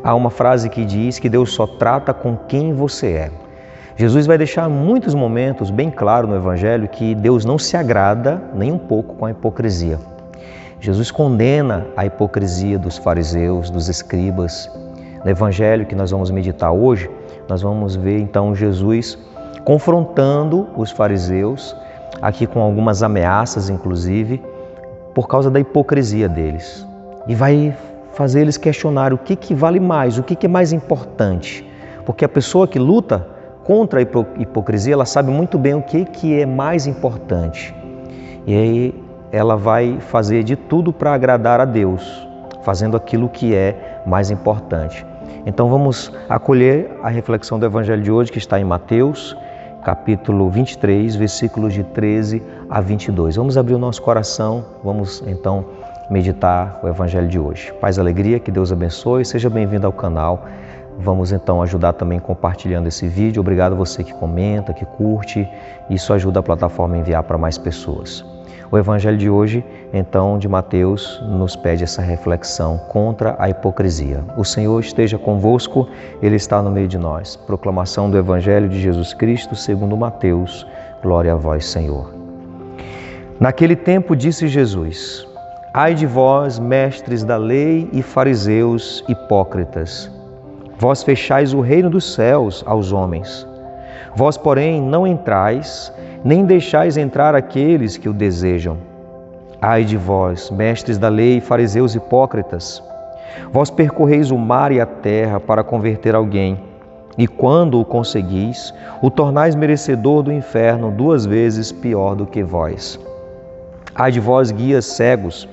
há uma frase que diz que Deus só trata com quem você é. Jesus vai deixar muitos momentos bem claro no Evangelho que Deus não se agrada nem um pouco com a hipocrisia. Jesus condena a hipocrisia dos fariseus, dos escribas. No Evangelho que nós vamos meditar hoje, nós vamos ver então Jesus confrontando os fariseus, aqui com algumas ameaças inclusive, por causa da hipocrisia deles. E vai fazer eles questionar o que vale mais, o que é mais importante. Porque a pessoa que luta contra a hipocrisia, ela sabe muito bem o que é mais importante. E aí ela vai fazer de tudo para agradar a Deus, fazendo aquilo que é mais importante. Então vamos acolher a reflexão do Evangelho de hoje, que está em Mateus, capítulo 23, versículos de 13 a 22. Vamos abrir o nosso coração, vamos então meditar o Evangelho de hoje. Paz e alegria, que Deus abençoe, seja bem-vindo ao canal. Vamos então ajudar também compartilhando esse vídeo. Obrigado a você que comenta, que curte. Isso ajuda a plataforma a enviar para mais pessoas. O Evangelho de hoje, então, de Mateus, nos pede essa reflexão contra a hipocrisia. O Senhor esteja convosco, Ele está no meio de nós. Proclamação do Evangelho de Jesus Cristo segundo Mateus. Glória a vós, Senhor. Naquele tempo disse Jesus: Ai de vós, mestres da lei e fariseus hipócritas! Vós fechais o reino dos céus aos homens. Vós, porém, não entrais, nem deixais entrar aqueles que o desejam. Ai de vós, mestres da lei e fariseus hipócritas! Vós percorreis o mar e a terra para converter alguém, e quando o conseguis, o tornais merecedor do inferno 2 vezes pior do que vós. Ai de vós, guias cegos!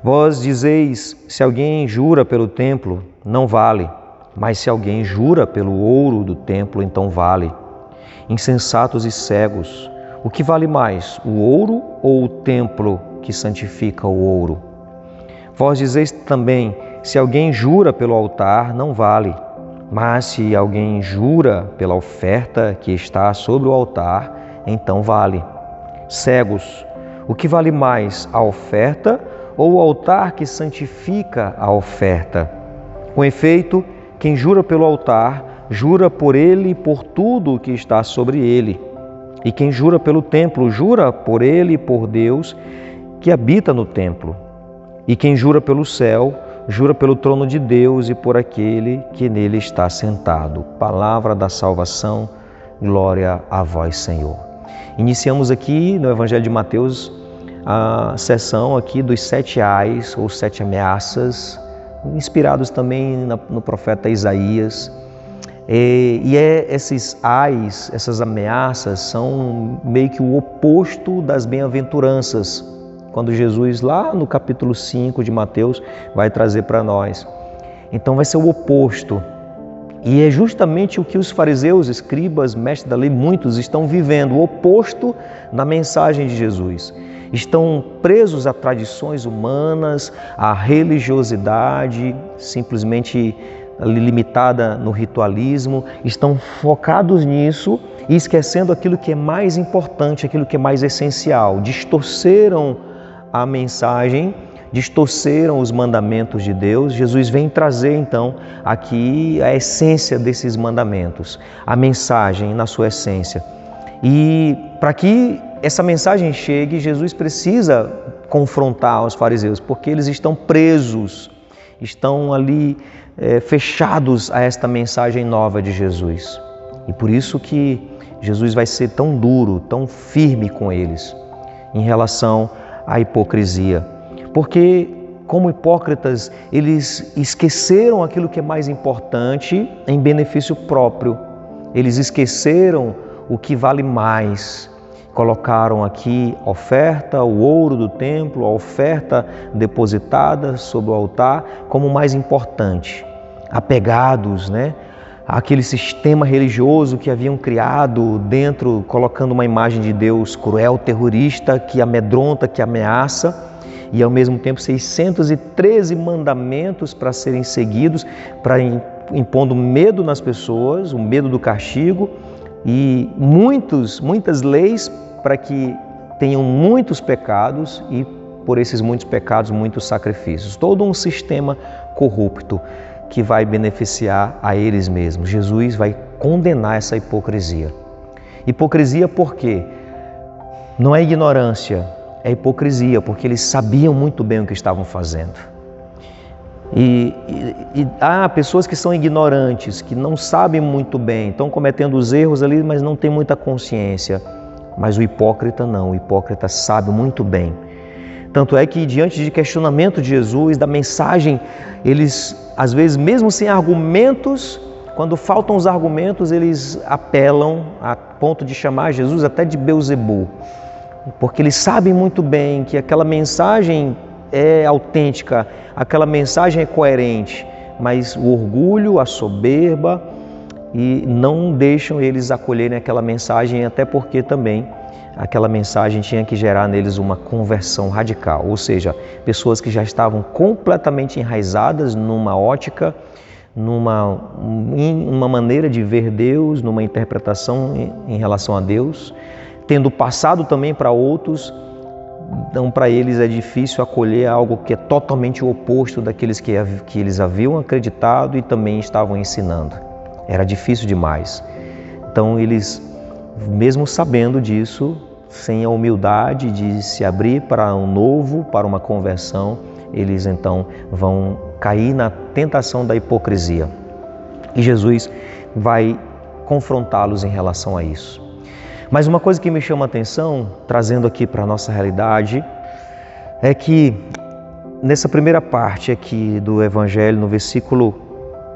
Vós dizeis, se alguém jura pelo templo, não vale. Mas se alguém jura pelo ouro do templo, então vale. Insensatos e cegos, o que vale mais, o ouro ou o templo que santifica o ouro? Vós dizeis também, se alguém jura pelo altar, não vale. Mas se alguém jura pela oferta que está sobre o altar, então vale. Cegos, o que vale mais, a oferta ou o altar que santifica a oferta? Com efeito, quem jura pelo altar, jura por ele e por tudo o que está sobre ele. E quem jura pelo templo, jura por ele e por Deus que habita no templo. E quem jura pelo céu, jura pelo trono de Deus e por aquele que nele está sentado. Palavra da salvação, glória a vós, Senhor. Iniciamos aqui no Evangelho de Mateus a sessão aqui dos 7 ais ou 7 ameaças, inspirados também no profeta Isaías. Esses ais, essas ameaças são meio que o oposto das bem-aventuranças, quando Jesus lá no capítulo 5 de Mateus vai trazer para nós. Então vai ser o oposto. E é justamente o que os fariseus, escribas, mestres da lei, muitos estão vivendo, o oposto na mensagem de Jesus. Estão presos a tradições humanas, a religiosidade, simplesmente limitada no ritualismo, estão focados nisso e esquecendo aquilo que é mais importante, aquilo que é mais essencial. Distorceram a mensagem, distorceram os mandamentos de Deus. Jesus vem trazer então aqui a essência desses mandamentos, a mensagem na sua essência. E para que essa mensagem chegue, Jesus precisa confrontar os fariseus, porque eles estão presos, estão ali fechados a esta mensagem nova de Jesus. E por isso que Jesus vai ser tão duro, tão firme com eles em relação à hipocrisia. Porque, como hipócritas, eles esqueceram aquilo que é mais importante em benefício próprio. Eles esqueceram o que vale mais. Colocaram aqui oferta, o ouro do templo, a oferta depositada sobre o altar como mais importante. Apegados, àquele sistema religioso que haviam criado dentro, colocando uma imagem de Deus cruel, terrorista, que amedronta, que ameaça, e ao mesmo tempo 613 mandamentos para serem seguidos, para impondo medo nas pessoas, o medo do castigo, e muitas leis para que tenham muitos pecados e por esses muitos pecados, muitos sacrifícios. Todo um sistema corrupto. que vai beneficiar a eles mesmos. Jesus vai condenar essa hipocrisia. Hipocrisia por quê? Não é ignorância, é hipocrisia, porque eles sabiam muito bem o que estavam fazendo. E há pessoas que são ignorantes, que não sabem muito bem, estão cometendo os erros ali, mas não têm muita consciência. Mas o hipócrita não, o hipócrita sabe muito bem. Tanto é que diante de questionamento de Jesus, da mensagem, eles, às vezes, mesmo sem argumentos, quando faltam os argumentos, eles apelam a ponto de chamar Jesus até de Beelzebul. Porque eles sabem muito bem que aquela mensagem é autêntica, aquela mensagem é coerente, mas o orgulho, a soberba, e não deixam eles acolherem aquela mensagem, até porque também aquela mensagem tinha que gerar neles uma conversão radical, ou seja, pessoas que já estavam completamente enraizadas numa ótica, numa maneira de ver Deus, numa interpretação em relação a Deus, tendo passado também para outros. Então, para eles é difícil acolher algo que é totalmente o oposto daqueles que eles haviam acreditado e também estavam ensinando. Era difícil demais. Então, eles, mesmo sabendo disso, sem a humildade de se abrir para um novo, para uma conversão, eles então vão cair na tentação da hipocrisia. E Jesus vai confrontá-los em relação a isso. Mas uma coisa que me chama a atenção, trazendo aqui para a nossa realidade, é que nessa primeira parte aqui do Evangelho, no versículo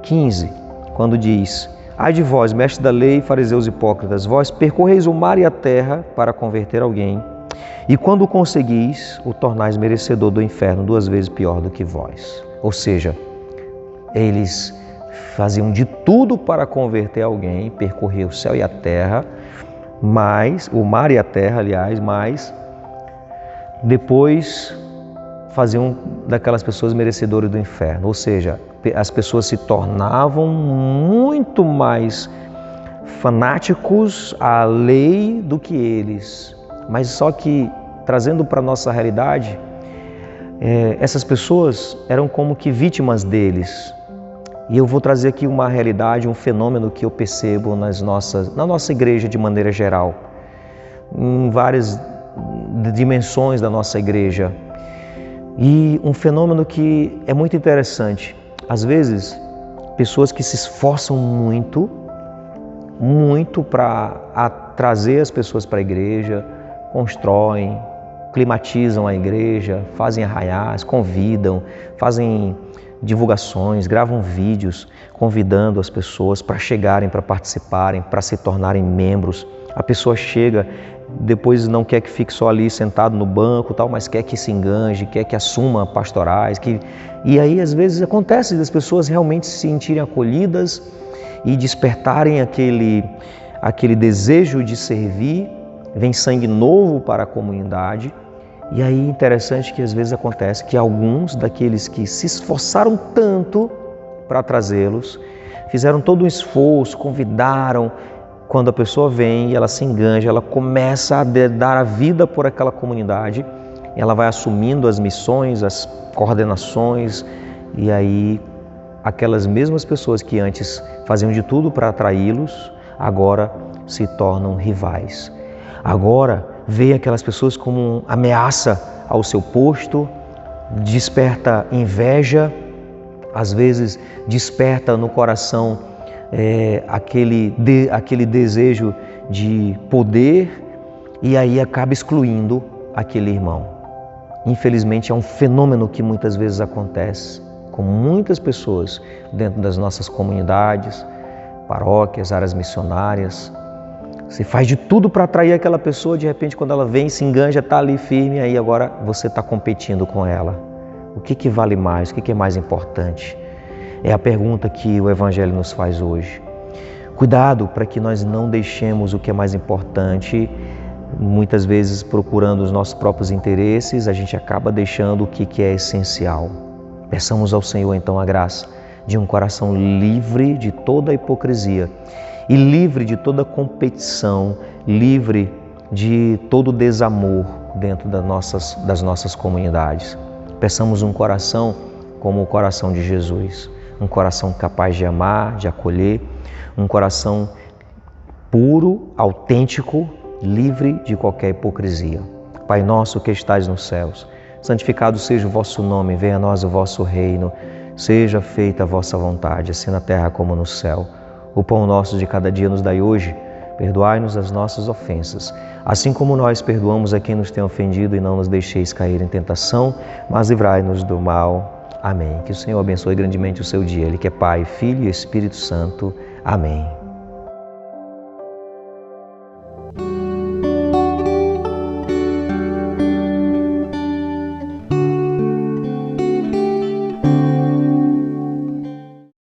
15, quando diz: ai de vós, mestres da lei, fariseus hipócritas, vós percorreis o mar e a terra para converter alguém, e quando o conseguis, o tornais merecedor do inferno 2 vezes pior do que vós. Ou seja, eles faziam de tudo para converter alguém, percorrer o céu e a terra, mas o mar e a terra, aliás, mas depois faziam daquelas pessoas merecedoras do inferno. Ou seja, as pessoas se tornavam muito mais fanáticos à lei do que eles. Mas só que, trazendo para a nossa realidade, essas pessoas eram como que vítimas deles. E eu vou trazer aqui uma realidade, um fenômeno que eu percebo na nossa igreja de maneira geral, em várias dimensões da nossa igreja. E um fenômeno que é muito interessante. Às vezes, pessoas que se esforçam muito para trazer as pessoas para a igreja, constroem, climatizam a igreja, fazem arraiais, convidam, fazem divulgações, gravam vídeos convidando as pessoas para chegarem, para participarem, para se tornarem membros. A pessoa chega, depois não quer que fique só ali sentado no banco, tal, mas quer que se enganje, quer que assuma pastorais. E aí às vezes acontece das pessoas realmente se sentirem acolhidas e despertarem aquele desejo de servir, vem sangue novo para a comunidade. E aí interessante que às vezes acontece que alguns daqueles que se esforçaram tanto para trazê-los, fizeram todo um esforço, convidaram, quando a pessoa vem e ela se enganja, ela começa a dar a vida por aquela comunidade, ela vai assumindo as missões, as coordenações, e aí aquelas mesmas pessoas que antes faziam de tudo para atraí-los, agora se tornam rivais. Agora vê aquelas pessoas como ameaça ao seu posto, desperta inveja, às vezes desperta no coração aquele desejo de poder, e aí acaba excluindo aquele irmão. Infelizmente é um fenômeno que muitas vezes acontece com muitas pessoas dentro das nossas comunidades, paróquias, áreas missionárias. Você faz de tudo para atrair aquela pessoa, de repente quando ela vem, se enganja, está ali firme, aí agora você está competindo com ela. O que vale mais? O que é mais importante? É a pergunta que o Evangelho nos faz hoje. Cuidado para que nós não deixemos o que é mais importante, muitas vezes procurando os nossos próprios interesses, a gente acaba deixando o que é essencial. Peçamos ao Senhor então a graça de um coração livre de toda a hipocrisia e livre de toda competição, livre de todo desamor dentro das nossas comunidades. Peçamos um coração como o coração de Jesus, um coração capaz de amar, de acolher, um coração puro, autêntico, livre de qualquer hipocrisia. Pai nosso que estais nos céus, santificado seja o vosso nome, venha a nós o vosso reino, seja feita a vossa vontade, assim na terra como no céu. O pão nosso de cada dia nos dai hoje, perdoai-nos as nossas ofensas, assim como nós perdoamos a quem nos tem ofendido, e não nos deixeis cair em tentação, mas livrai-nos do mal. Amém. Que o Senhor abençoe grandemente o seu dia, Ele que é Pai, Filho e Espírito Santo. Amém.